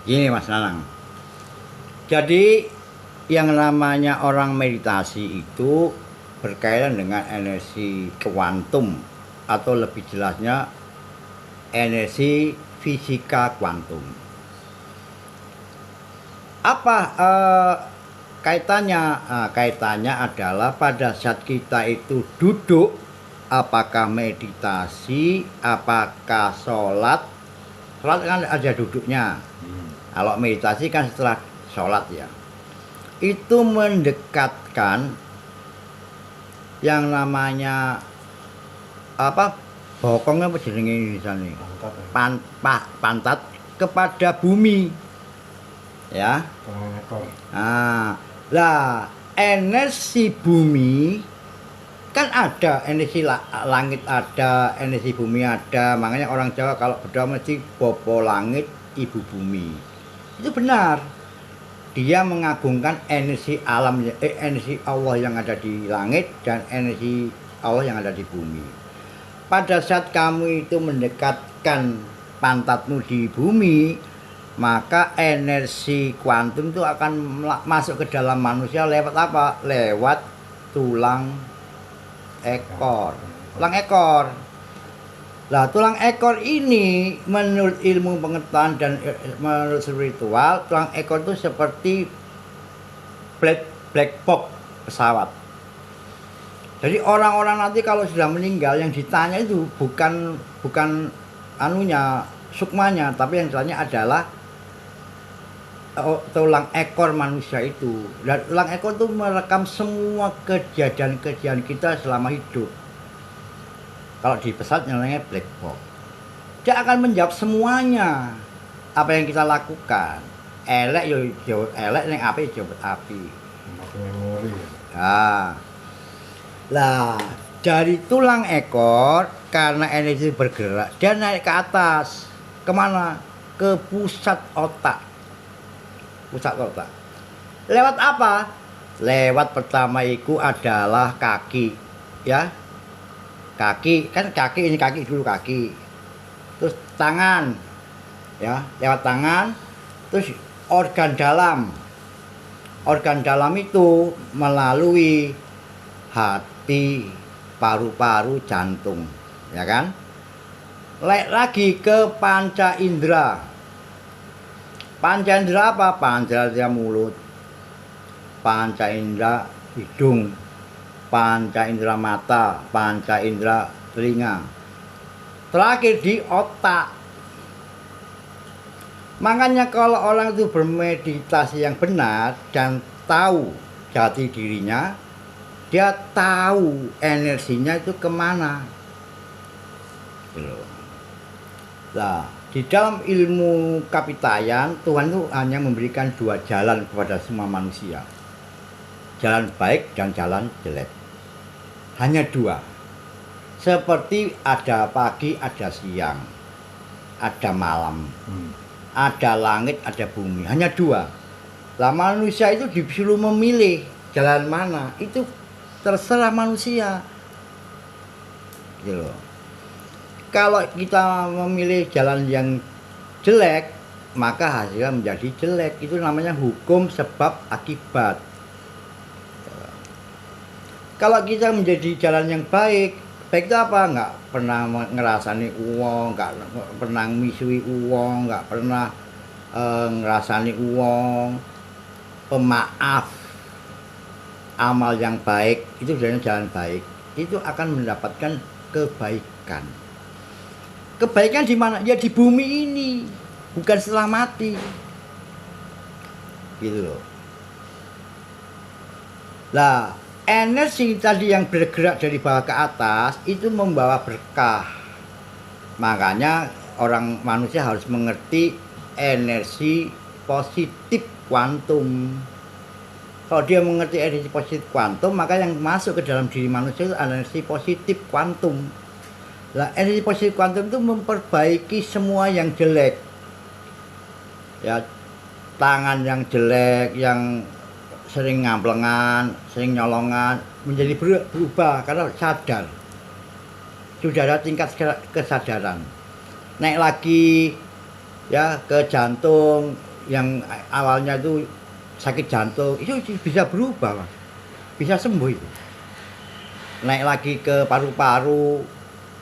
Gini Mas Nanang. Jadi yang namanya orang meditasi itu berkaitan dengan energi kuantum atau lebih jelasnya energi fisika kuantum. Apa kaitannya? Kaitannya adalah pada saat kita itu duduk, apakah meditasi, apakah sholat. Sholat kan ada duduknya. Kalau meditasi kan setelah sholat ya. Itu mendekatkan yang namanya apa? Bokongnya apa jenenge di sana? Pantat kepada bumi. Ya. Lah energi bumi kan ada, energi langit ada, energi bumi ada. Makanya orang Jawa kalau berdoa mesti Bapa langit, Ibu bumi. Itu benar. Dia mengagungkan energi alam, energi Allah yang ada di langit dan energi Allah yang ada di bumi. Pada saat kamu itu mendekatkan pantatmu di bumi, maka energi kuantum itu akan masuk ke dalam manusia lewat apa? Lewat tulang ekor. Tulang ekor. Nah, tulang ekor ini menurut ilmu pengetahuan dan menurut spiritual, tulang ekor itu seperti black box pesawat. Jadi orang-orang nanti kalau sudah meninggal yang ditanya itu bukan anunya, sukmanya, tapi yang ditanya adalah tulang ekor manusia itu. Dan tulang ekor itu merekam semua kejadian-kejadian kita selama hidup. Kalau di pesawat namanya black box. Dia akan menjawab semuanya apa yang kita lakukan. Elek yo jawab elek, ning api jawab api. Memori. Lah dari tulang ekor karena energi bergerak dia naik ke atas. Kemana? Ke pusat otak. Pusat otak. Lewat apa? Lewat pertama itu adalah kaki, ya. Kaki, kan kaki ini kaki dulu kaki. Terus tangan. Ya, lewat tangan. Terus organ dalam. Organ dalam itu melalui hati, paru-paru, jantung, ya kan? Lagi ke panca indera. Panca indera apa? Panca indera mulut, panca indera hidung, panca indera mata, panca indera telinga. Terakhir di otak. Makanya kalau orang itu bermeditasi yang benar dan tahu jati dirinya, dia tahu energinya itu kemana. Nah, di dalam ilmu kapitayan, Tuhan itu hanya memberikan dua jalan kepada semua manusia. Jalan baik dan jalan jelek. Hanya dua. Seperti ada pagi, ada siang. Ada malam. Ada langit, ada bumi. Hanya dua. Lah manusia itu disuruh memilih jalan mana. Itu terserah manusia. Gitu. Kalau kita memilih jalan yang jelek, maka hasilnya menjadi jelek. Itu namanya hukum sebab akibat. Kalau kita menjadi jalan yang baik, baik itu apa? Nggak pernah ngerasani uang, nggak pernah misui uang, nggak pernah ngerasani uang, pemaaf, amal yang baik, itu jalan baik. Itu akan mendapatkan kebaikan. Kebaikan di mana? Ya di bumi ini, bukan setelah mati. Gitu loh. Lah, energi tadi yang bergerak dari bawah ke atas itu membawa berkah. Makanya orang manusia harus mengerti energi positif kuantum. Kalau dia mengerti energi positif kuantum, maka yang masuk ke dalam diri manusia itu energi positif kuantum. Lah, energi positif kuantum itu memperbaiki semua yang jelek. Ya, tangan yang jelek, yang sering ngamplengan, sering nyolongan, menjadi berubah karena sadar. Sudah ada tingkat kesadaran. Naik lagi ya ke jantung, yang awalnya itu sakit jantung itu bisa berubah, Mas. Bisa sembuh itu. Naik lagi ke paru-paru,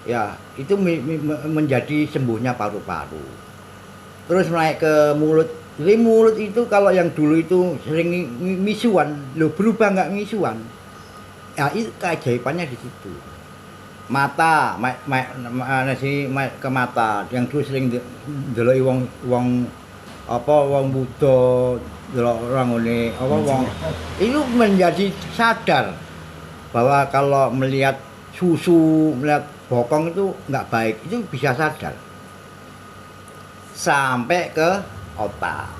ya itu menjadi sembuhnya paru-paru. Terus naik ke mulut. Jadi mulut itu kalau yang dulu itu sering misuan, lo berubah nggak misuan? Ya itu keajaibannya di situ. Mata, ke mata yang dulu sering deloki wong apa wong Buddha, delok orang ngene, apa wong itu menjadi sadar bahwa kalau melihat susu, melihat bokong itu nggak baik, itu bisa sadar. Sampai ke otak.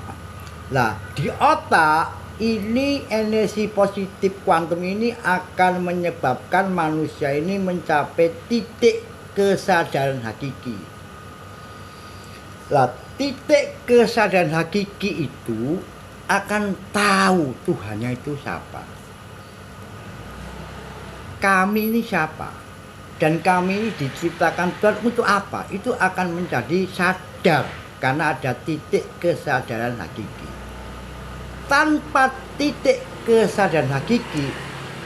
Nah, di otak ini energi positif kuantum ini akan menyebabkan manusia ini mencapai titik kesadaran hakiki. Nah, titik kesadaran hakiki itu akan tahu Tuhannya itu siapa. Kami ini siapa? Dan kami ini diciptakan Tuhan untuk apa? Itu akan menjadi sadar karena ada titik kesadaran hakiki. Tanpa titik kesadaran hakiki,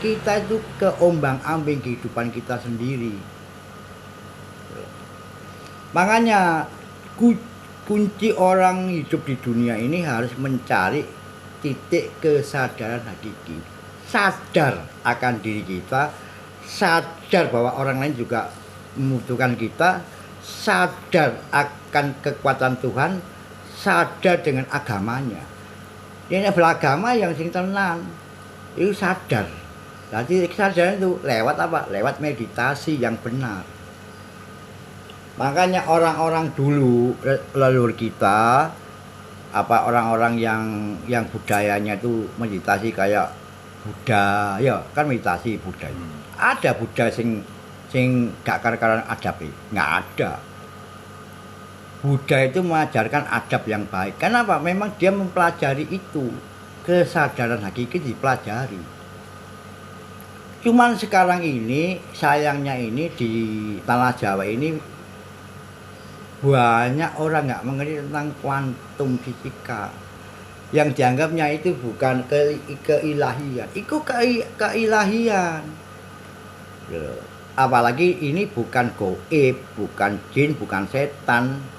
kita itu keombang-ambing kehidupan kita sendiri. Makanya kunci orang hidup di dunia ini harus mencari titik kesadaran hakiki. Sadar akan diri kita, sadar bahwa orang lain juga membutuhkan kita, sadar akan kekuatan Tuhan, sadar dengan agamanya. Ini beragama yang sing tenan, itu sadar. Jadi kesadaran itu lewat apa? Lewat meditasi yang benar. Makanya orang-orang dulu leluhur kita, apa orang-orang yang budayanya itu meditasi kayak Buddha, ya kan meditasi Buddha. Ada Buddha sing gak kar-karan adabe, nggak ada. Buddha itu mengajarkan adab yang baik. Kenapa? Memang dia mempelajari itu. Kesadaran hakiki dipelajari. Cuman sekarang ini, sayangnya ini di tanah Jawa ini banyak orang nggak mengerti tentang kuantum fisika. Yang dianggapnya itu bukan keilahian. Itu keilahian. Apalagi ini bukan gaib, bukan jin, bukan setan.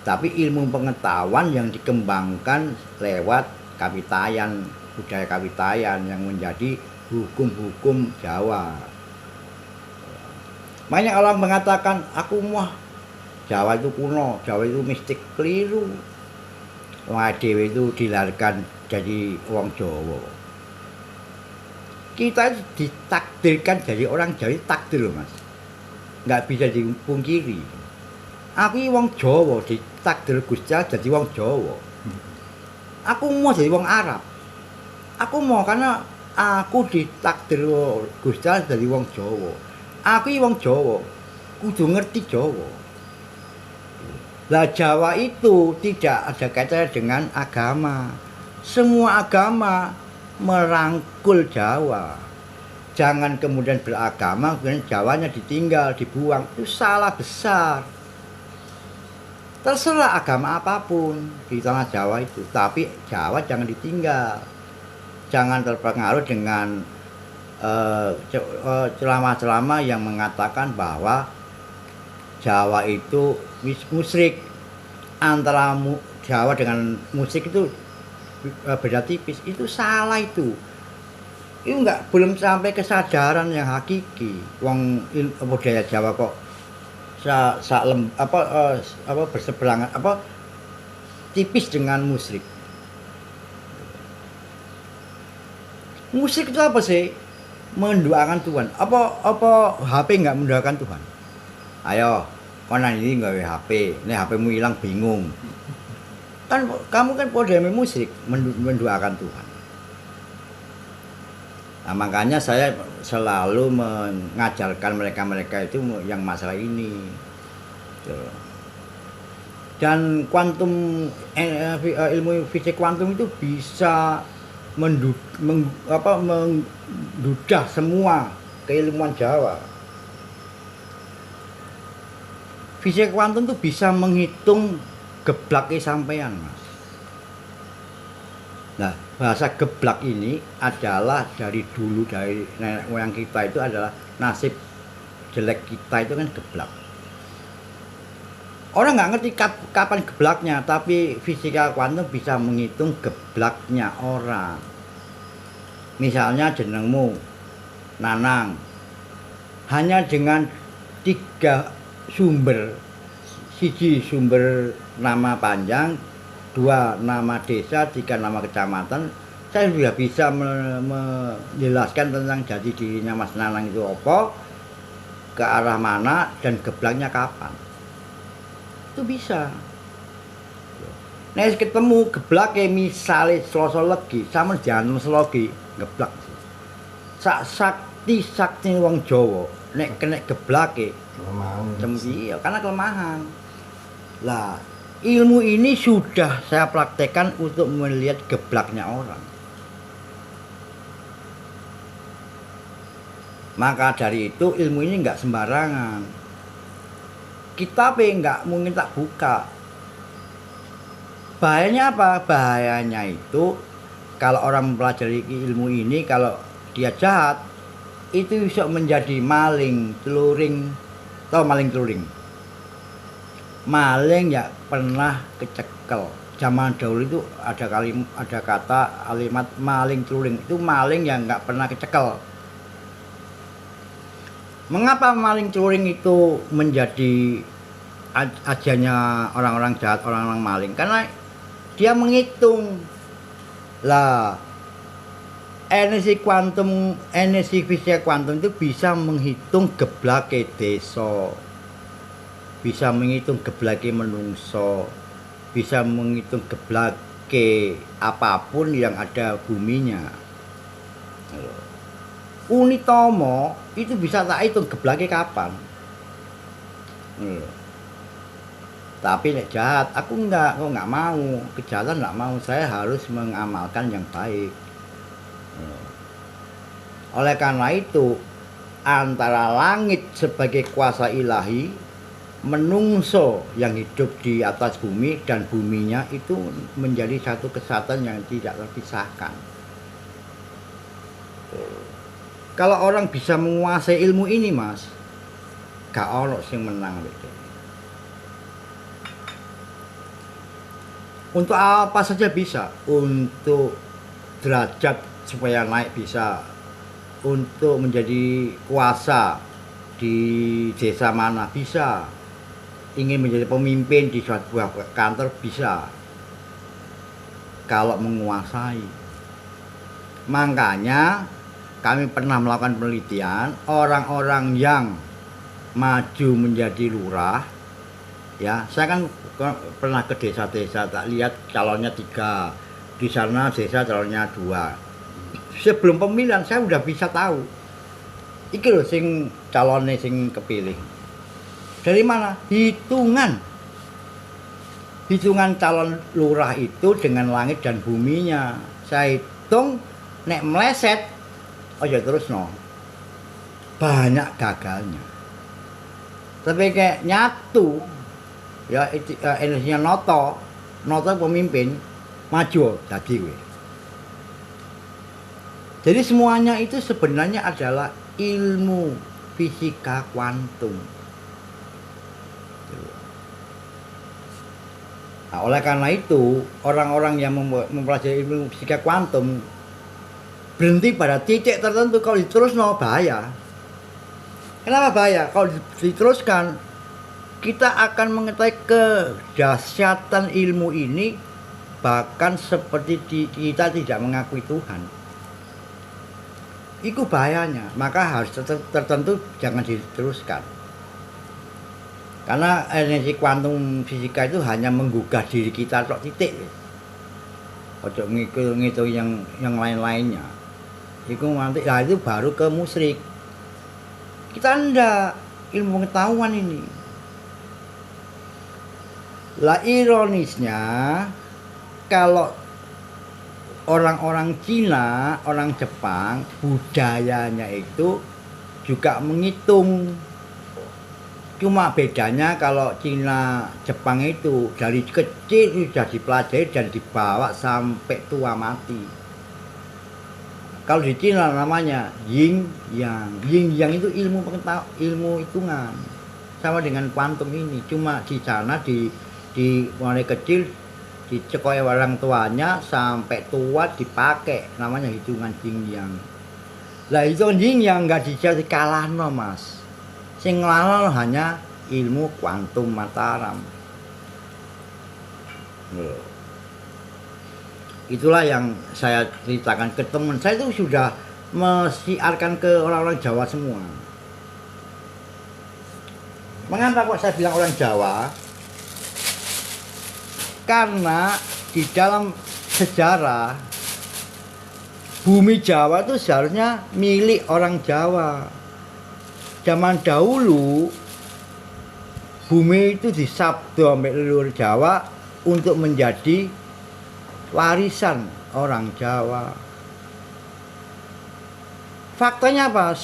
Tapi ilmu pengetahuan yang dikembangkan lewat Kapitayan, budaya Kapitayan yang menjadi hukum-hukum Jawa. Banyak orang mengatakan, aku mah Jawa itu kuno, Jawa itu mistik, keliru. Wong dhewe itu dilahirkan jadi wong Jawa. Kita ditakdirkan jadi orang Jawa, takdir loh Mas. Nggak bisa dipungkiri. Aku wong Jawa, ditakdir Gusti Allah jadi wong Jawa. Aku mau jadi wong Arab. Aku mau karena aku ditakdir Gusti Allah jadi wong Jawa. Aku wong Jawa, kudu ngerti Jawa. Lah Jawa itu tidak ada kaitannya dengan agama. Semua agama merangkul Jawa. Jangan kemudian beragama, kemudian Jawanya ditinggal, dibuang. Itu salah besar. Terserah agama apapun di tanah Jawa itu, tapi Jawa jangan ditinggal. Jangan terpengaruh dengan ceramah-ceramah yang mengatakan bahwa Jawa itu musyrik. Antara Jawa dengan musyrik itu beda tipis. Itu salah itu. Itu belum sampai kesadaran yang hakiki. Wong budaya Jawa kok berseberangan tipis dengan musyrik. Musyrik itu apa sih? Mendoakan Tuhan. Apa HP nggak mendoakan Tuhan? Ayo, konan ini nggak HP. Ini HPmu hilang bingung. Kan kamu kan podeme musyrik mendoakan Tuhan. Nah, makanya saya selalu mengajarkan mereka itu yang masalah ini. Dan kuantum ilmu fisik kuantum itu bisa mendudah semua keilmuan Jawa. Fisik kuantum itu bisa menghitung geblaknya sampean, Mas. Nah, bahasa geblak ini adalah dari dulu, dari nenek moyang kita itu adalah nasib jelek kita itu kan geblak. Orang nggak ngerti kapan geblaknya, tapi fisika kuantum bisa menghitung geblaknya orang. Misalnya jenengmu Nanang, hanya dengan 3 sumber, siji sumber nama panjang, 2 nama desa, 3 nama kecamatan, saya sudah bisa menjelaskan tentang jati dirinya Mas Nanang itu apa, ke arah mana, dan geblaknya kapan. Itu bisa. Nek ketemu geblake misale Selasa Legi sama Janem Selogi geblak. Sak sakti wong Jawa nek kena geblake kelemahan. iya karena kelemahan. Lah, ilmu ini sudah saya praktekkan untuk melihat geblaknya orang. Maka dari itu ilmu ini nggak sembarangan. Kitab nggak mungkin tak buka. Bahayanya apa? Bahayanya itu kalau orang mempelajari ilmu ini, kalau dia jahat, itu bisa menjadi maling, teluring, atau maling teluring. Maling ya pernah kecekel. Zaman dahulu itu ada kata kalimat maling teluring. Itu maling yang nggak pernah kecekel. Mengapa maling teluring itu menjadi ajalnya orang-orang jahat, orang-orang maling? Karena dia menghitung lah energi kuantum, energi fisika kuantum itu bisa menghitung geblake desa, bisa menghitung geblake menungso, bisa menghitung geblake apapun yang ada buminya. Unitomo itu bisa tak hitung geblake kapan. Tapi nek jahat, aku kok nggak mau, kejahatan nggak mau, saya harus mengamalkan yang baik. Oleh karena itu, antara langit sebagai kuasa ilahi, menungso yang hidup di atas bumi dan buminya itu menjadi satu kesatuan yang tidak terpisahkan. Kalau orang bisa menguasai ilmu ini, Mas, gak ono sing menang gitu. Untuk apa saja bisa, untuk derajat supaya naik bisa, untuk menjadi kuasa di desa mana bisa, ingin menjadi pemimpin di suatu kantor bisa, kalau menguasai. Makanya kami pernah melakukan penelitian, orang-orang yang maju menjadi lurah, ya saya kan pernah ke desa-desa, tak lihat calonnya 3, di sana desa calonnya 2. Sebelum pemilihan saya udah bisa tahu, iki loh sing calonnya sing kepilih. Dari mana? Hitungan calon lurah itu dengan langit dan buminya. Saya hitung, nek meleset, aja terus no, banyak gagalnya. Tapi kayak nyatu, ya energinya noto pemimpin, maju jadi gue. Jadi semuanya itu sebenarnya adalah ilmu fisika kuantum. Nah, oleh karena itu orang-orang yang mempelajari ilmu fisika kuantum berhenti pada titik tertentu. Kalau diterusno bahaya. Kenapa bahaya? Kalau diteruskan, kita akan mengetahui kedahsyatan ilmu ini, bahkan seperti kita tidak mengakui Tuhan. Itu bahayanya. Maka harus tertentu jangan diteruskan. Karena energi kuantum fisika itu hanya menggugah diri kita tok titik. Ojo ngitung yang lain-lainnya. Itu nanti, nah itu baru ke musyrik. Kita ndak ilmu pengetahuan ini. Lah ironisnya, kalau orang-orang Cina, orang Jepang, budayanya itu juga menghitung. Cuma bedanya kalau Cina, Jepang itu dari kecil sudah dipelajari dan dibawa sampai tua mati. Kalau di Cina namanya yin yang. Yin yang itu ilmu hitungan. Sama dengan kuantum ini. Cuma di sana di mulai kecil dicekoi orang tuanya sampai tua dipakai namanya hitungan yin yang. Lah hitungan yin yang enggak bisa dikalahno, Mas. Sing nglawan hanya ilmu kuantum Mataram. Itulah yang saya ceritakan ke teman saya, itu sudah mesiarkan ke orang-orang Jawa semua. Mengapa kok saya bilang orang Jawa? Karena di dalam sejarah bumi Jawa itu seharusnya milik orang Jawa. Zaman dahulu bumi itu disabdo oleh leluhur Jawa untuk menjadi warisan orang Jawa. Faktanya apa?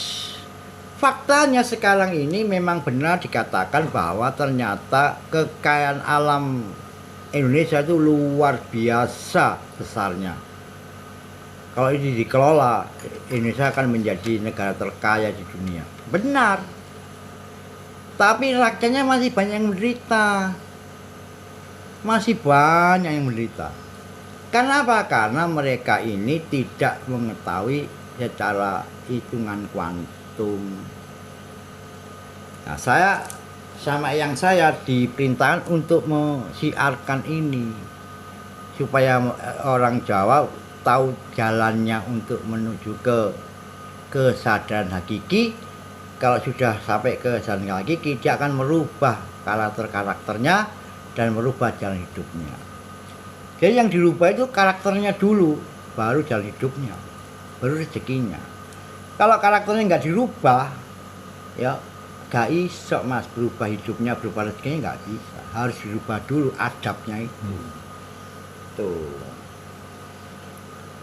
Faktanya sekarang ini memang benar dikatakan bahwa ternyata kekayaan alam Indonesia itu luar biasa besarnya. Kalau ini dikelola, Indonesia akan menjadi negara terkaya di dunia. Benar. Tapi rakyatnya masih banyak yang menderita. Masih banyak yang menderita. Karena apa? Karena mereka ini tidak mengetahui secara hitungan kuantum. Nah, saya diperintahkan untuk mensiarkan ini supaya orang Jawa tahu jalannya untuk menuju ke kesadaran hakiki. Kalau sudah sampai ke kesadaran hakiki, dia akan merubah karakternya dan merubah jalan hidupnya. Jadi yang dirubah itu karakternya dulu, baru jalan hidupnya, baru rezekinya. Kalau karakternya nggak dirubah, ya gak iso Mas, berubah hidupnya, berubah rezekinya nggak bisa. Harus dirubah dulu adabnya itu. Tuh.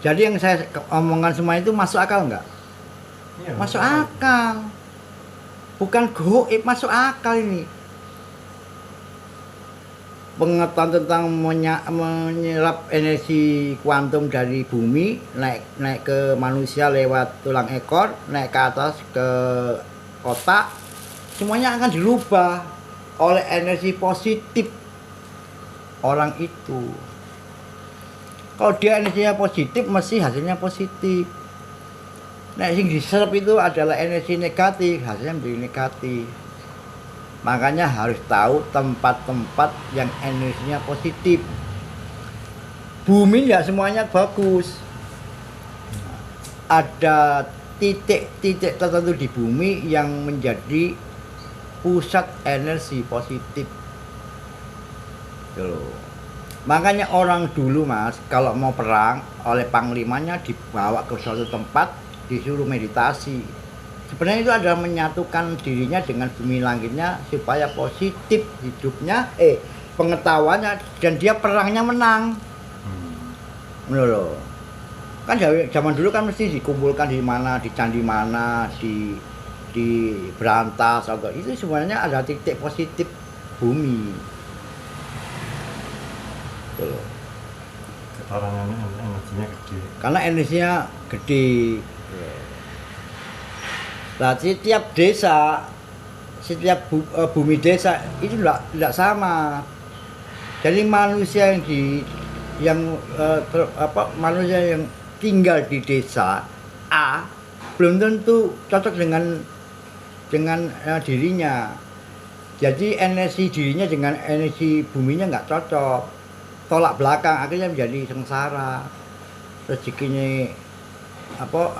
Jadi yang saya omongkan semua itu masuk akal nggak? Iya, masuk akal. Bukan goib, masuk akal ini. Pengetahuan tentang menyerap energi kuantum dari bumi naik ke manusia lewat tulang ekor, naik ke atas ke otak, semuanya akan dirubah oleh energi positif orang itu. Kalau dia energinya positif, mesti hasilnya positif. Nah, yang diserap itu adalah energi negatif, hasilnya menjadi negatif. Makanya harus tahu tempat-tempat yang energinya positif. Bumi ya semuanya bagus. Ada titik-titik tertentu di bumi yang menjadi pusat energi positif. Tuh. Makanya orang dulu Mas, kalau mau perang oleh panglimanya dibawa ke suatu tempat, disuruh meditasi. Sebenarnya itu adalah menyatukan dirinya dengan bumi langitnya supaya positif hidupnya, pengetahuannya, dan dia perangnya menang. Menurut kan zaman dulu kan mesti dikumpulkan di mana, di candi mana, di berantas, itu sebenarnya ada titik positif bumi. Tuh. Keterangannya energinya gede. Karena energinya gede. Nah, setiap desa, setiap bumi desa itu tidak sama. Jadi manusia manusia yang tinggal di desa A belum tentu cocok dengan dirinya. Jadi energi dirinya dengan energi buminya nggak cocok, tolak belakang, akhirnya menjadi sengsara. Rezekinya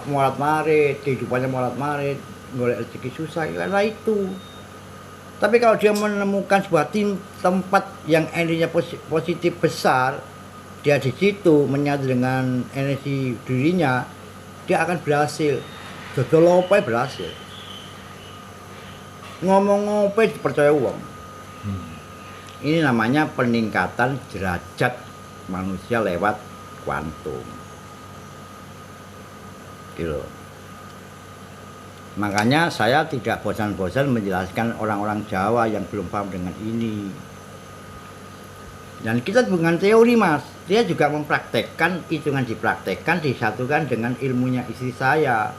morat marit, kehidupannya morat marit, golek rezeki susah, karena itu. Tapi kalau dia menemukan sebuah tempat yang energinya positif besar, dia di situ menyatu dengan energi dirinya, dia akan berhasil. Dodol opo berhasil. Ngomong opo dipercaya uang. Ini namanya peningkatan derajat manusia lewat kuantum. Gitu. Makanya saya tidak bosan-bosan menjelaskan orang-orang Jawa yang belum paham dengan ini. Dan kita bukan teori mas, dia juga mempraktekkan, hitungan dipraktekkan, disatukan dengan ilmunya istri saya.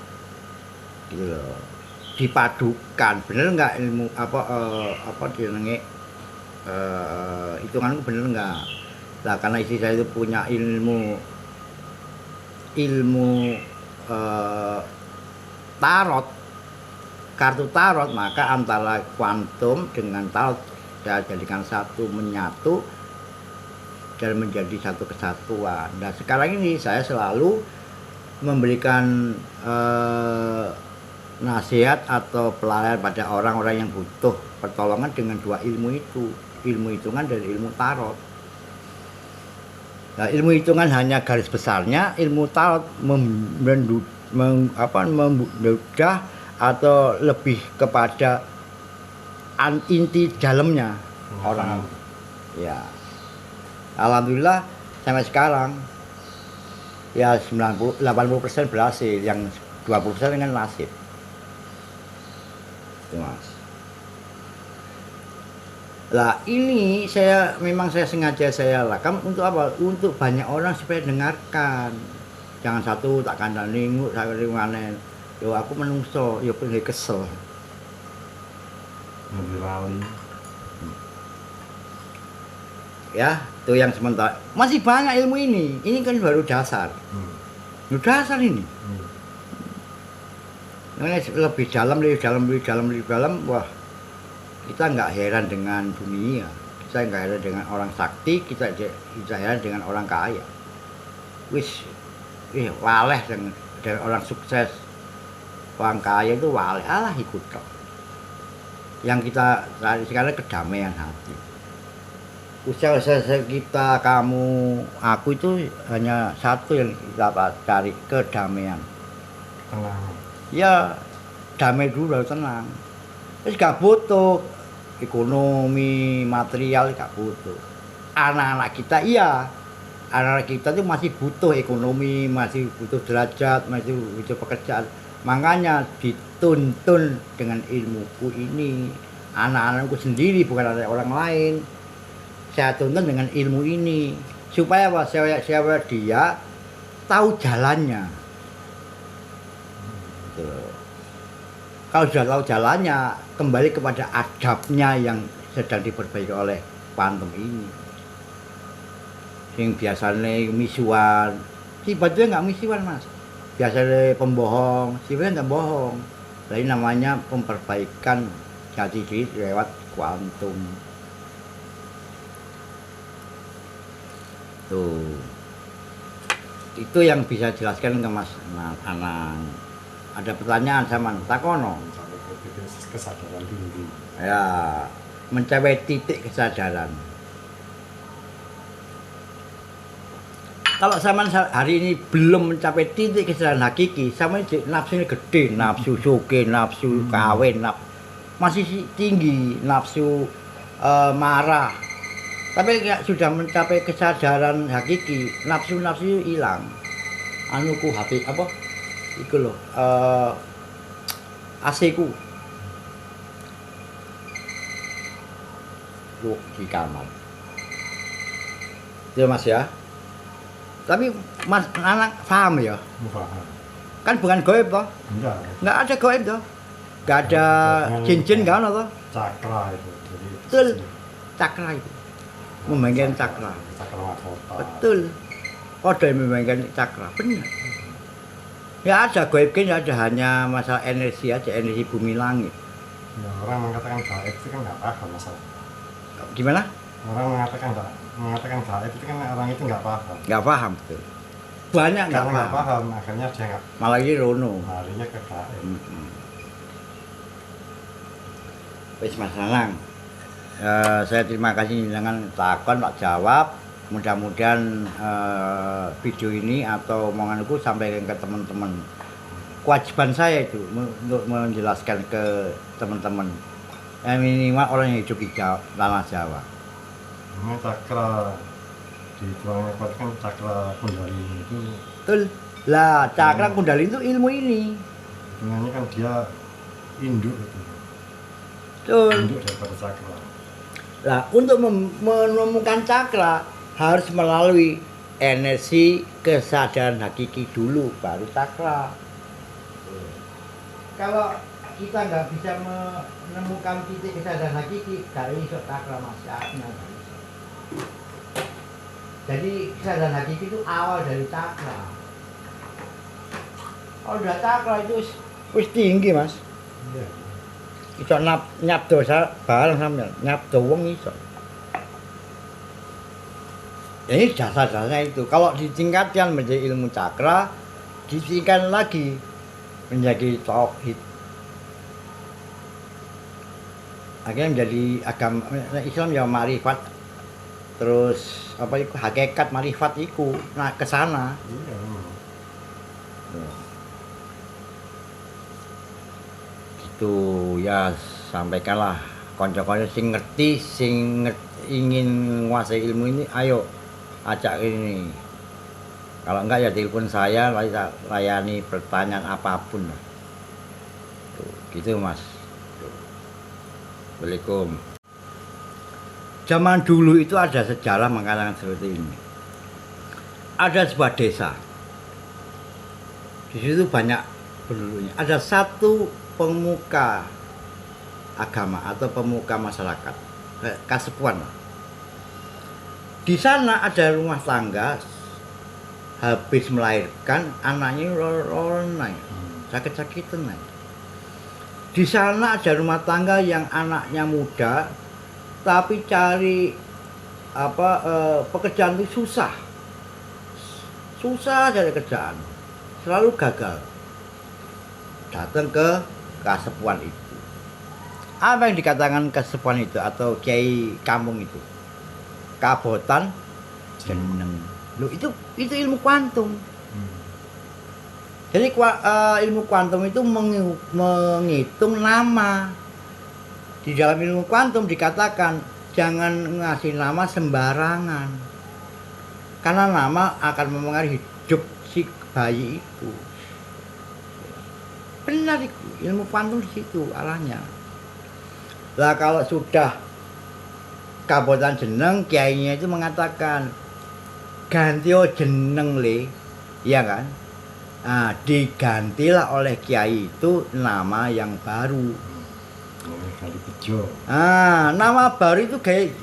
Gitu loh. Dipadukan, bener nggak ilmu apa dinenge hitunganku bener nggak? Nah karena istri saya itu punya ilmu tarot, kartu tarot, maka antara kuantum dengan tarot saya jadikan satu menyatu dan menjadi satu kesatuan. Nah sekarang ini saya selalu memberikan nasihat atau pelayanan pada orang-orang yang butuh pertolongan dengan dua ilmu itu, ilmu hitungan dan ilmu tarot. Nah, ilmu hitungan hanya garis besarnya, ilmu tarot membedah atau lebih kepada inti dalamnya orang. Ya, alhamdulillah sampai sekarang ya 80% berhasil, yang 20% dengan nasib. Itu mas. Lah ini memang saya sengaja saya lakukan untuk apa? Untuk banyak orang supaya dengarkan. Jangan satu tak kandani nguk sak manen. Yo aku menungso, yo pengen kesel. Ngelali. Ya, itu yang sementara. Masih banyak ilmu ini. Ini kan baru dasar. Dasar ini. Lebih dalam, wah kita nggak heran dengan dunia, kita nggak heran dengan orang sakti, kita heran dengan orang kaya. Waleh dengan orang sukses, orang kaya itu waleh, alah ikut kok. Yang kita cari sekarang kedamaian hati. Usaha kita, kamu, aku itu hanya satu yang kita cari, kedamaian. Tenang. Ya damai dulu baru tenang. Terus gak butuh ekonomi, material gak butuh. Anak-anak kita iya, anak-anak kita tuh masih butuh ekonomi, masih butuh derajat, masih butuh pekerjaan. Makanya dituntun dengan ilmuku ini. Anak-anakku sendiri bukan anak orang lain. Saya tuntun dengan ilmu ini supaya apa? Saya dia tahu jalannya. Kalau sudah tahu jalannya, kembali kepada adabnya yang sedang diperbaiki oleh kuantum ini. Yang biasanya misuan, sifatnya nggak misuan mas. Biasanya pembohong, sifatnya nggak bohong. Jadi namanya memperbaikan jati diri lewat kuantum. Tuh, itu yang bisa jelaskan ke mas Anang. Ada pertanyaan sama takono. Sampai ke titik kesadaran tinggi. Ya, mencapai titik kesadaran. Kalau zaman hari ini belum mencapai titik kesadaran hakiki, sama nafsunya gede, nafsu suke, nafsu kawin, masih tinggi, nafsu marah. Tapi sudah mencapai kesadaran hakiki, nafsu hilang. Anuku hati apa? Iku loh, AC-ku di kamar. Itu mas ya. Tapi mas anak paham ya? Paham. Kan bukan goib toh? Enggak ada goib toh? Enggak ada cincin enggak ada toh? Cakra itu. Jadi betul, cakra itu. Memainkan cakra. Cakra mahkota. Betul. Kode memainkan cakra, benar. Ya ada goib kan ada, hanya masalah energi aja, energi bumi langit. Ya, orang mengatakan gaib itu kan nggak paham masalah. Gimana? Orang mengatakan gaib itu kan orang itu nggak paham. Nggak paham betul. Banyak nggak Karena nggak paham. paham, akhirnya dia nggak. Malah ini rono. Larinya ke gaib. Wis Mas Nanang. Saya terima kasih dengan takon Pak jawab. Mudah-mudahan video ini atau omonganku sampaikan ke teman-teman. Kewajiban saya itu untuk menjelaskan ke teman-teman. Minimal orang yang hidup di tanah Jawa. Ini cakra di tulangnya kuat kan cakra kundalini itu. Betul. Lah, cakra kundalini itu ilmu ini. Hitungannya kan dia induk itu. Betul. Induk daripada cakra. Nah, untuk menemukan cakra harus melalui energi kesadaran hakiki dulu, baru cakra. Kalau kita nggak bisa menemukan titik kesadaran hakiki, gak iso cakra masyarakat. Jadi kesadaran hakiki itu awal dari cakra. Kalau udah cakra itu wis tinggi, Mas. Iya. Iso nyap dosa bareng sampean, nyap wong iso. Ini dasar-dasarnya itu. Kalau ditingkatkan menjadi ilmu cakra, ditingkatkan lagi menjadi tauhid. Akhirnya menjadi agama Islam ya marifat. Terus apa itu hakikat marifat itu. Nah, ke sana. Iya. Gitu ya, sampaikanlah kanca-kanca sing ngerti, ingin menguasai ilmu ini, ayo ajak ini. Kalau enggak ya telepon saya, layani pertanyaan apapun. Tuh, gitu Mas. Tuh. Assalamualaikum. Zaman dulu itu ada sejarah mengatakan seperti ini. Ada sebuah desa. Di situ banyak penduduknya. Ada satu pemuka agama atau pemuka masyarakat, kasepuan. Di sana ada rumah tangga habis melahirkan anaknya naik, sakit-sakitan naik. Di sana ada rumah tangga yang anaknya muda tapi cari pekerjaan itu susah cari kerjaan, selalu gagal. Datang ke kasepuan itu. Apa yang dikatakan kasepuan itu atau kiai kampung itu? Kabotan jeneng. Loh, itu ilmu kuantum. Jadi ilmu kuantum itu menghitung nama. Di dalam ilmu kuantum dikatakan jangan ngasih nama sembarangan. Karena nama akan mempengaruhi hidup si bayi itu. Benar itu, ilmu kuantum di situ arahnya. Lah kalau sudah kabotan jeneng, kiainya itu mengatakan ganti jeneng le, iya kan? Nah, digantilah oleh kiai itu nama yang baru. Ganti bejo. Nama baru itu kayak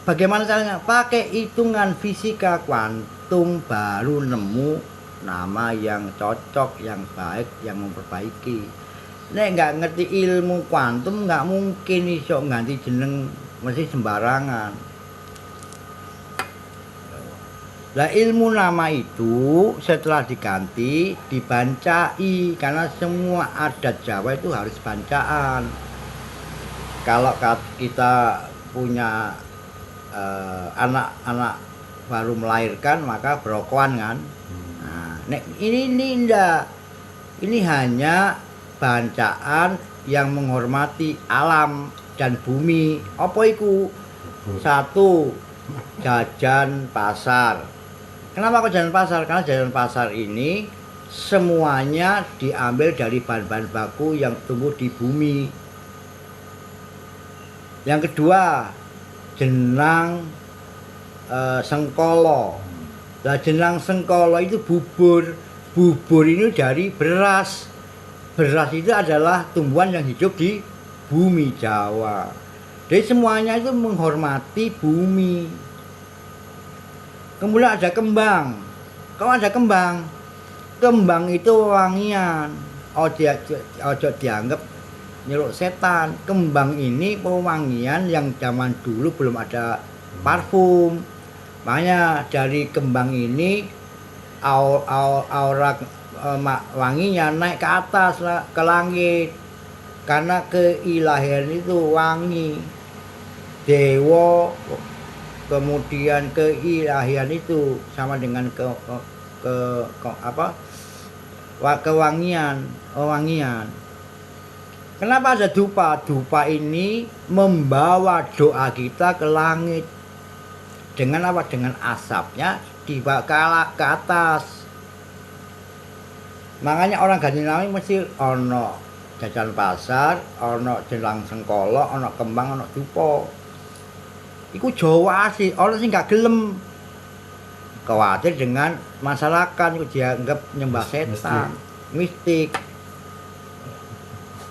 bagaimana caranya? Pakai hitungan fisika kuantum baru nemu nama yang cocok, yang baik, yang memperbaiki. Nek nggak ngerti ilmu kuantum nggak mungkin iso ganti jeneng mesti sembarangan. Lah ilmu nama itu setelah diganti dibancai, karena semua adat Jawa itu harus bancaan. Kalau kita punya anak-anak baru melahirkan maka berokoan kan. Nah, ini enggak. Ini hanya bancaan yang menghormati alam dan bumi. Apa iku? Satu, jajan pasar. Kenapa kok jajan pasar? Karena jajan pasar ini semuanya diambil dari bahan-bahan baku yang tumbuh di bumi. Yang kedua, jenang sengkolo. Nah, jenang sengkolo itu bubur. Bubur ini dari beras. Beras itu adalah tumbuhan yang hidup di bumi Jawa. Jadi semuanya itu menghormati bumi. Kemudian ada kembang. Kalau ada kembang, kembang itu wangian. Ojo dianggap nyeluk setan. Kembang ini pewangian yang zaman dulu belum ada parfum. Makanya dari kembang ini aura wanginya naik ke atas, ke langit. Karena keilahian itu wangi. Dewa, kemudian keilahian itu sama dengan kewangian. Kenapa ada dupa? Dupa ini membawa doa kita ke langit. Dengan apa? Dengan asapnya dibawa ke atas. Makanya orang ganti nama mesti ono jajan pasar, ana jelang sengkala, ana kembang, ana dupa. Iku Jawa asli, ana sing gak gelem. Khawatir dengan masyarakat iku dianggap nyembah setan, mistik.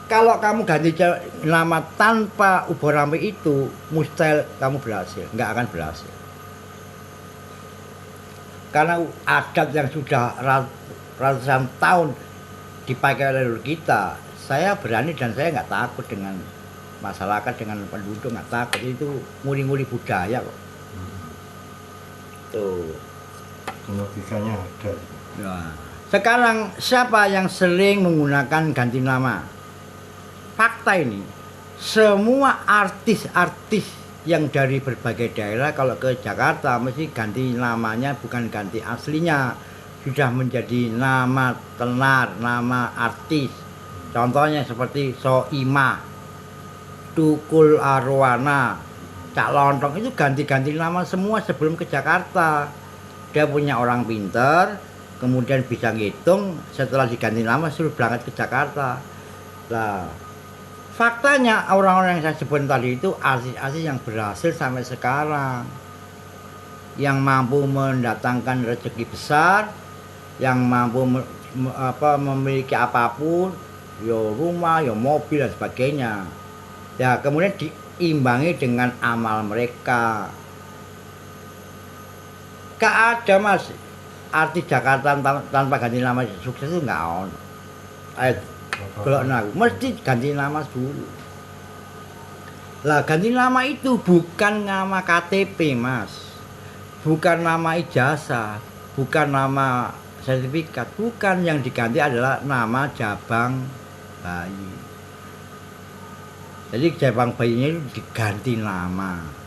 Kalau kamu ganti nama tanpa ubah rame itu, mustahil kamu berhasil, nggak akan berhasil. Karena adat yang sudah ratusan tahun dipakai oleh kita, saya berani dan saya nggak takut dengan masyarakat, dengan penduduk, nggak takut. Itu nguri-nguri budaya kok. Tuh. Logikanya ada. Nah, sekarang siapa yang sering menggunakan ganti nama? Fakta ini, semua artis-artis yang dari berbagai daerah kalau ke Jakarta mesti ganti namanya, bukan ganti aslinya. Sudah menjadi nama tenar, nama artis. Contohnya seperti Soimah, Tukul Arwana, Cak Lontong, itu ganti-ganti nama semua sebelum ke Jakarta. Dia punya orang pinter, kemudian bisa ngitung, setelah diganti nama suruh berangkat ke Jakarta. Nah, faktanya orang-orang yang saya sebut tadi itu artis-artis yang berhasil sampai sekarang, yang mampu mendatangkan rezeki besar, yang mampu memiliki apapun, yo rumah, yo mobil dan sebagainya. Ya, kemudian diimbangi dengan amal mereka. Gak ada mas artis Jakarta tanpa ganti nama sukses itu nggak on. Kalau aku mesti ganti nama dulu. Lah ganti nama itu bukan nama KTP mas, bukan nama ijazah, bukan nama sertifikat, bukan. Yang diganti adalah nama jabang bayi. Jadi jabang bayinya itu diganti nama.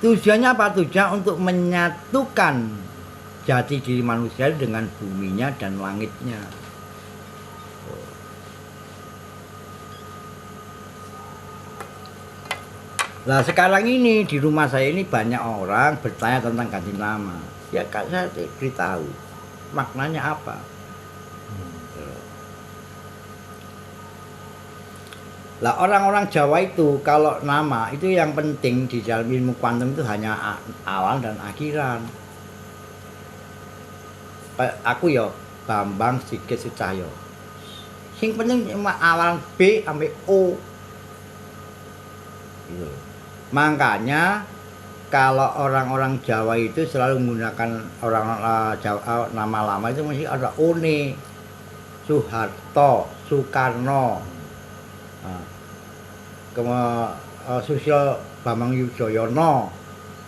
Tujuannya apa? Tujuan untuk menyatukan jati diri manusia dengan buminya dan langitnya. Nah sekarang ini di rumah saya ini banyak orang bertanya tentang ganti nama. Ya kan saya beritahu maknanya apa. Lah orang-orang Jawa itu kalau nama itu yang penting di dalam ilmu kuantum itu hanya awal dan akhiran. Aku ya Bambang Sigit Sucahyo. Sing penting cuma awal B sampai O. Gitu. Makanya kalau orang-orang Jawa itu selalu menggunakan Jawa, nama lama itu mesti ada One, Soeharto, Soekarno, Susilo Bambang Yudhoyono,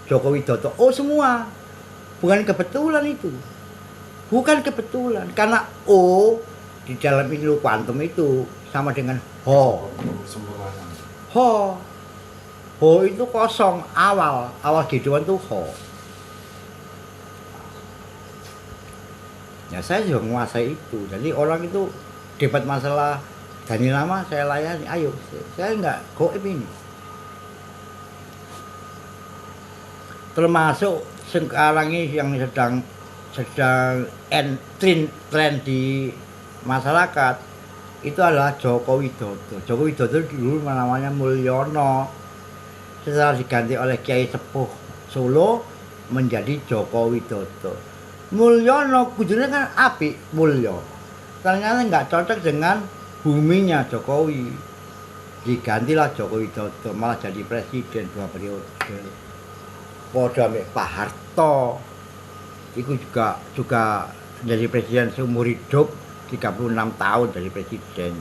Joko Widodo, oh semua. Bukan kebetulan itu. Bukan kebetulan, karena O di dalam ilmu kuantum itu sama dengan Ho. Ho. Ho itu kosong, awal kehidupan itu Ho. Ya saya juga menguasai itu. Jadi orang itu debat masalah ganti nama saya layani, ayo. Saya enggak goib ini. Termasuk sekarang ini yang sedang tren di masyarakat itu adalah Joko Widodo. Joko Widodo dulu namanya Mulyono, setelah diganti oleh Kiai Sepuh Solo menjadi Joko Widodo. Mulyono kudune kan apik, mulya. Ternyata nggak cocok dengan buminya Jokowi. Digantilah Joko Widodo, malah jadi presiden 2 periode. Padha mek Pak Harto. Iku juga jadi presiden seumur hidup, 36 tahun jadi presiden.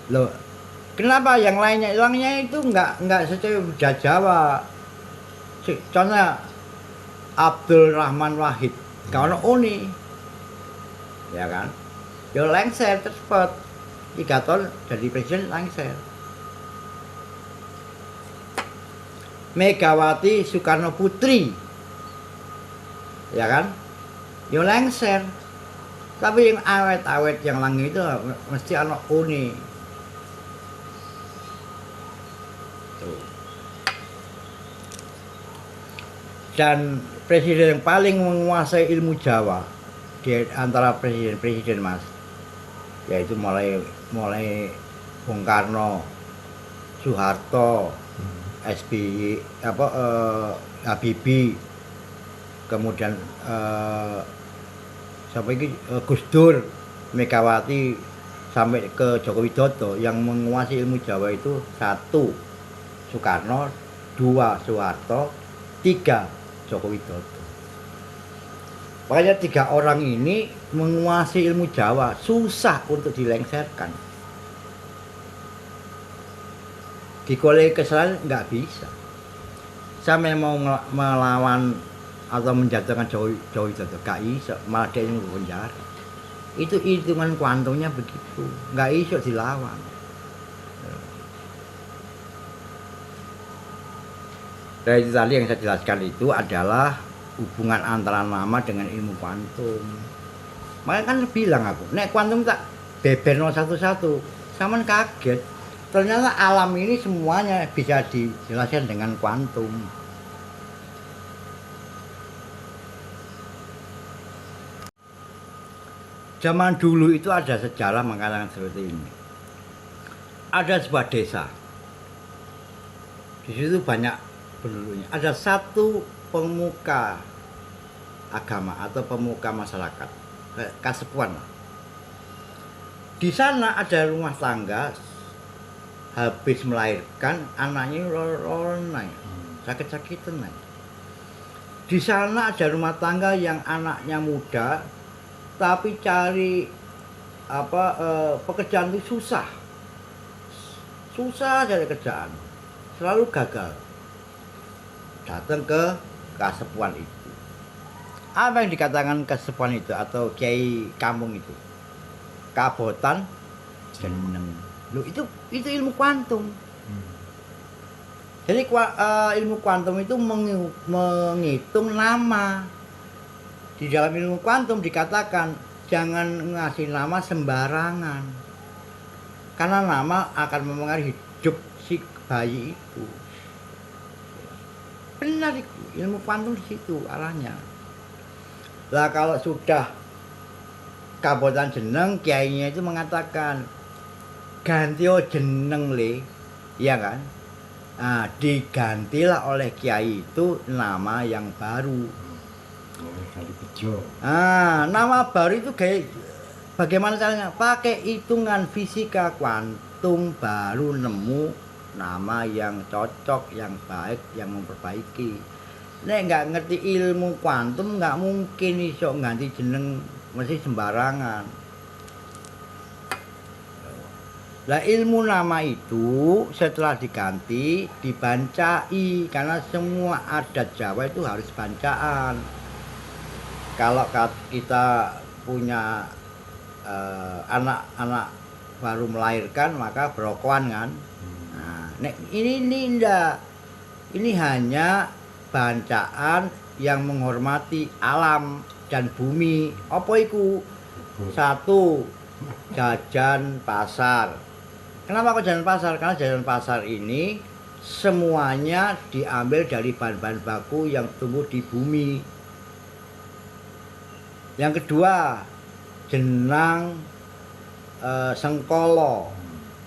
Loh, kenapa yang lainnya hilangnya itu enggak sesuai budaya Jawa. Contohnya Abdul Rahman Wahid, kalau Oni, ya kan, yo lengser cepet, 3 tahun jadi presiden lengser. Megawati Soekarno Putri, ya kan, yo lengser. Tapi yang awet-awet yang langgeng itu mesti anak Oni. Dan presiden yang paling menguasai ilmu Jawa di antara presiden-presiden Mas, yaitu mulai Bung Karno, Soeharto, SBY, Habibie, kemudian sampai Gus Dur, Megawati, sampai ke Joko Widodo. Yang menguasai ilmu Jawa itu 1 Soekarno, 2 Soeharto, 3 Joko Widodo. Makanya 3 orang ini menguasai ilmu Jawa, susah untuk dilengsarkan. Dikolehi kesalahan nggak bisa. Sampai mau melawan atau menjatuhkan Joko Widodo gak iso, malah dia yang penjara. Itu hitungan kuantumnya begitu, nggak iso dilawan. Dan itu tadi yang saya jelaskan itu adalah hubungan antara nama dengan ilmu kuantum. Makanya kan bilang aku, nek kuantum tak beberno satu-satu, sama kaget. Ternyata alam ini semuanya bisa dijelaskan dengan kuantum. Zaman dulu itu ada sejarah mengatakan seperti ini. Ada sebuah desa. Di situ banyak penduduknya. Ada satu pemuka agama atau pemuka masyarakat, kasepuan. Di sana ada rumah tangga habis melahirkan anaknya lorong sakit-sakitan. Di sana ada rumah tangga yang anaknya muda tapi cari pekerjaan itu susah cari kerjaan, selalu gagal. Datang ke kasepuan itu. Apa yang dikatakan kasepuan itu atau kiai kampung itu? Kabotan jeneng. Loh, itu ilmu kuantum. Jadi ilmu kuantum itu menghitung nama. Di dalam ilmu kuantum dikatakan jangan ngasih nama sembarangan, karena nama akan mempengaruhi hidup si bayi itu. Benar itu, ilmu kuantum di situ arahnya. Lah kalau sudah kabotan jeneng, kiainya itu mengatakan ganti jeneng le, iya kan? Nah, digantilah oleh kiai itu nama yang baru. Nama baru itu bagaimana caranya? Pakai hitungan fisika kuantum baru nemu nama yang cocok, yang baik, yang memperbaiki. Nek nggak ngerti ilmu kuantum nggak mungkin iso ganti jeneng mesti sembarangan. Lah ilmu nama itu setelah diganti dibancai, karena semua adat Jawa itu harus bancaan. Kalau kita punya anak-anak baru melahirkan maka berokoan kan. Nah, ini enggak. Ini hanya bancaan yang menghormati alam dan bumi. Apa iku? 1, jajan pasar. Kenapa kok jajan pasar? Karena jajan pasar ini semuanya diambil dari bahan-bahan baku yang tumbuh di bumi. Yang kedua, jenang sengkolo.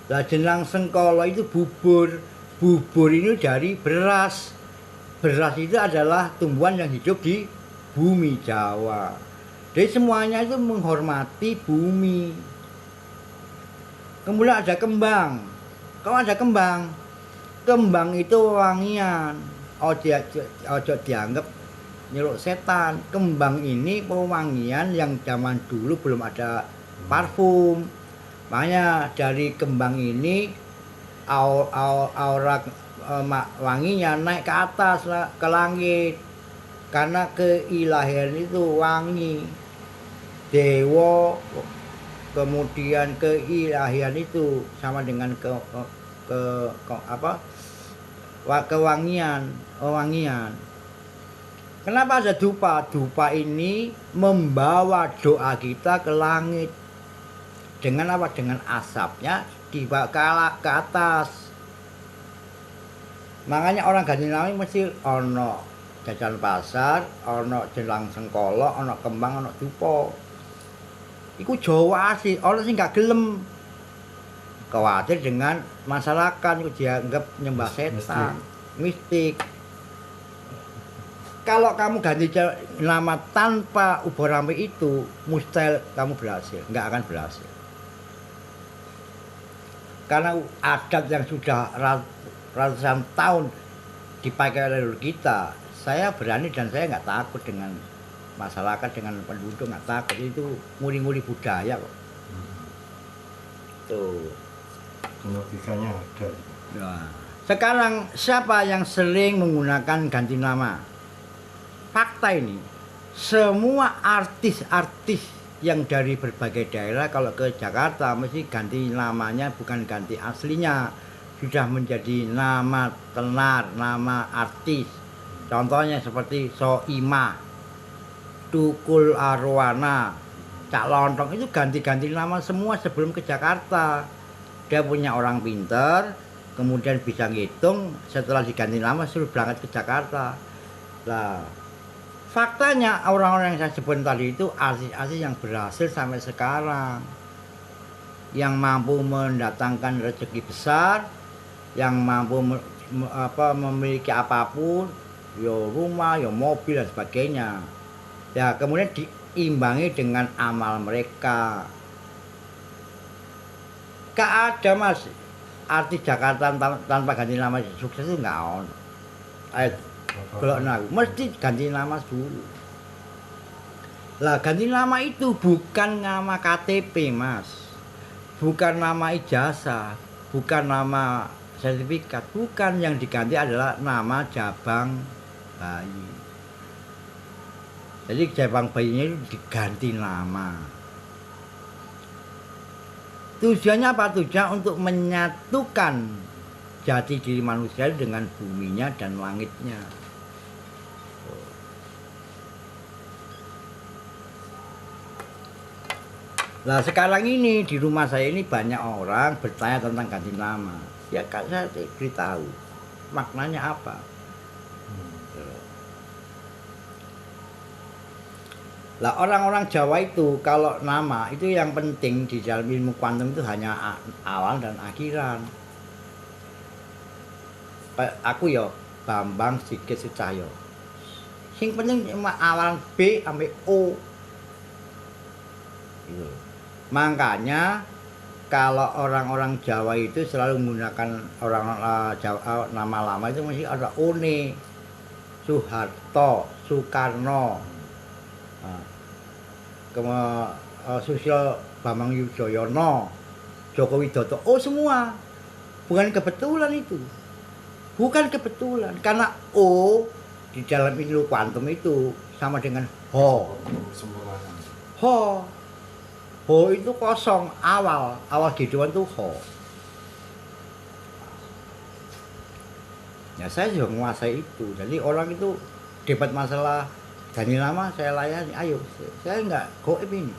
Nah, jenang sengkolo itu bubur. Bubur ini dari beras. Beras itu adalah tumbuhan yang hidup di bumi Jawa. Jadi semuanya itu menghormati bumi. Kemudian ada kembang. Kalau ada kembang, kembang itu wangian. Ojo dianggap nyeluk setan. Kembang ini pewangian yang zaman dulu belum ada parfum. Makanya dari kembang ini aura wanginya naik ke atas ke langit. Karena keilahian itu wangi. Dewa, kemudian keilahian itu sama dengan kewangian. Kenapa ada dupa? Dupa ini membawa doa kita ke langit. Dengan apa? Dengan asapnya dibawa ke atas. Makanya orang ganti nama mesti ono jajan pasar, ana jelang sengkala, ana kembang, ana dupa. Iku Jawa asli, ana sing gak gelem. Khawatir dengan masyarakat iku dianggap nyembah setan, mistik. Kalau kamu ganti nama tanpa ubah rampe itu, mustahil kamu berhasil, nggak akan berhasil. Karena adat yang sudah ratusan tahun dipakai oleh leluhur kita, saya berani dan saya nggak takut dengan masyarakat, dengan penduduk, nggak takut. Itu nguri-nguri budaya kok. Tuh. Logikanya ada. Nah, sekarang siapa yang sering menggunakan ganti nama? Fakta ini, semua artis-artis yang dari berbagai daerah kalau ke Jakarta mesti ganti namanya, bukan ganti aslinya. Sudah menjadi nama tenar, nama artis. Contohnya seperti Soimah, Tukul Arwana, Cak Lontong, itu ganti-ganti nama semua sebelum ke Jakarta. Dia punya orang pinter, kemudian bisa ngitung, setelah diganti nama suruh berangkat ke Jakarta. Lah, faktanya orang-orang yang saya sebut tadi itu artis-artis yang berhasil sampai sekarang, yang mampu mendatangkan rezeki besar, yang mampu memiliki apapun, yo rumah, yo mobil dan sebagainya. Ya kemudian diimbangi dengan amal mereka. Gak ada mas artis Jakarta tanpa ganti nama sukses itu nggak on. Ayo kalau aku mesti ganti nama dulu. Lah ganti nama itu bukan nama KTP mas, bukan nama ijazah, bukan nama sertifikat, bukan. Yang diganti adalah nama jabang bayi. Jadi jabang bayinya itu diganti nama. Tujuannya apa? Tujuan untuk menyatukan jati diri manusia dengan buminya dan langitnya. Nah sekarang ini di rumah saya ini banyak orang bertanya tentang ganti nama. Ya kan saya beritahu maknanya apa. Lah orang-orang Jawa itu kalau nama itu yang penting di dalam ilmu kuantum itu hanya awal dan akhiran. Aku ya Bambang Sigit Sucahyo. Sing penting cuma awalan B sampai O. Gitu. Makanya kalau orang-orang Jawa itu selalu menggunakan Jawa, nama lama itu mesti ada One, Soeharto, Soekarno. Susilo Bambang Yudhoyono, Joko Widodo, oh semua. Bukan kebetulan itu. Bukan kebetulan karena O di dalam ilmu kuantum itu sama dengan Ho. Ho. Ho itu kosong, awal kehidupan itu Ho. Ya saya juga menguasai itu. Jadi orang itu debat masalah ganti nama saya layani, ayo, saya enggak goib ini.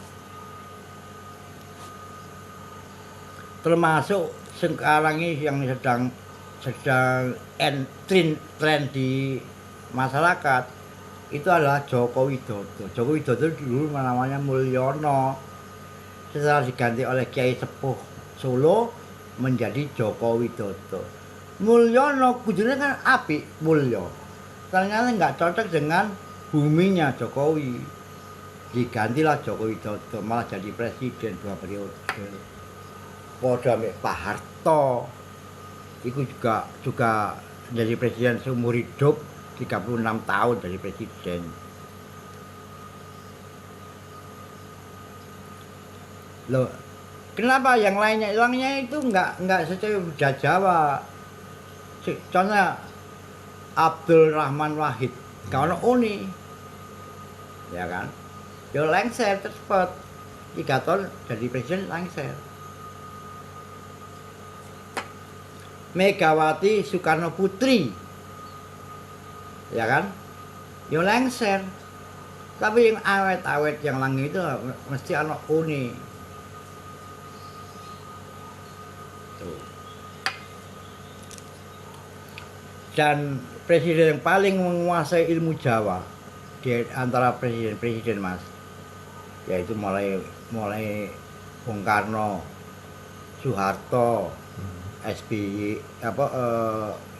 Termasuk sekarang ini yang sedang tren di masyarakat itu adalah Joko Widodo. Joko Widodo dulu namanya Mulyono, setelah diganti oleh Kiai Sepuh Solo menjadi Joko Widodo. Mulyono kudune kan apik, mulya. Ternyata enggak cocok dengan buminya Jokowi, digantilah Joko Widodo, malah jadi presiden 2 periode. Padha ambek Pak Harto, itu juga jadi presiden seumur hidup, 36 tahun jadi presiden. Loh, kenapa yang lainnya itu enggak secara budaya Jawa? Contohnya Abdul Rahman Wahid, kalau Uni, ya kan, yo lengser cepet, 3 tahun jadi presiden lengser. Megawati Soekarno Putri, ya kan, yo lengser. Tapi yang awet-awet yang langgeng itu mesti anak Uni. Tuh. Dan presiden yang paling menguasai ilmu Jawa di antara presiden-presiden Mas, yaitu mulai Bung Karno, Soeharto, SBY,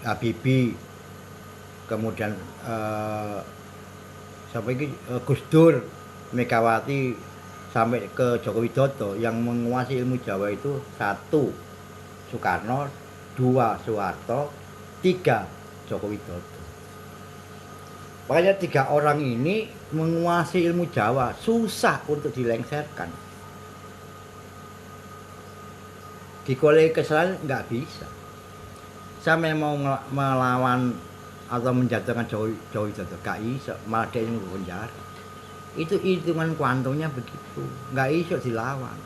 Habibie, kemudian sampai Gus Dur, Megawati, sampai ke Joko Widodo. Yang menguasai ilmu Jawa itu 1 Soekarno, 2 Soeharto, 3 Joko Widodo. Makanya 3 orang ini menguasai ilmu Jawa, susah untuk dilengserkan. Dikoleksi kesalahan nggak bisa. Saya mau melawan atau menjatuhkan Joko Widodo, nggak bisa, malah dia ini penjara. Itu hitungan kuantumnya begitu, nggak bisa dilawan.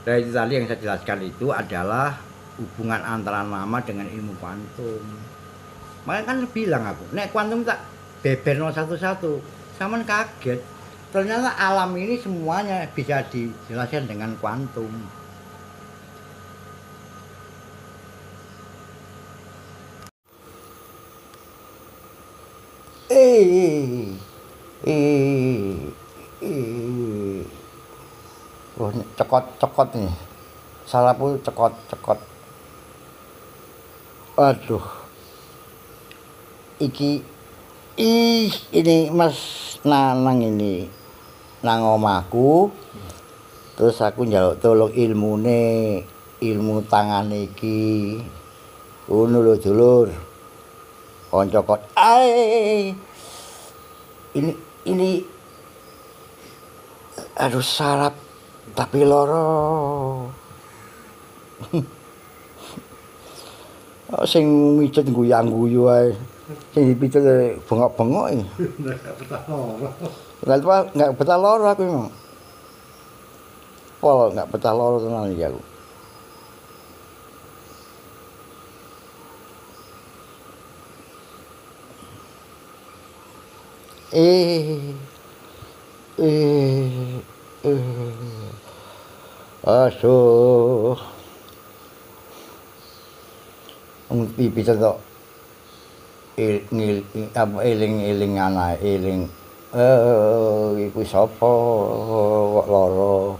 Dari itu tadi yang saya jelaskan itu adalah hubungan antara nama dengan ilmu kuantum. Makanya kan bilang aku, nek kuantum tak beber 011, sama kaget. Ternyata alam ini semuanya bisa dijelaskan dengan kuantum. Oh, cekot nih. Salah pun cekot. Aduh. Ini Mas Nanang ini nang omahku. Terus aku njaluk tolong ilmu tangan iki. Ngono lho, dulur. Kanca kok. Ini aduh sarap tapi loro. Sing mijet guyang-guyu ae. Sing dipijet bengok-bengok iki. Enggak betah loro aku memang. Pol enggak betah loro tenan iki aku. Aduh. Pipitet kok eling-eling anae, iku sapa kok lara.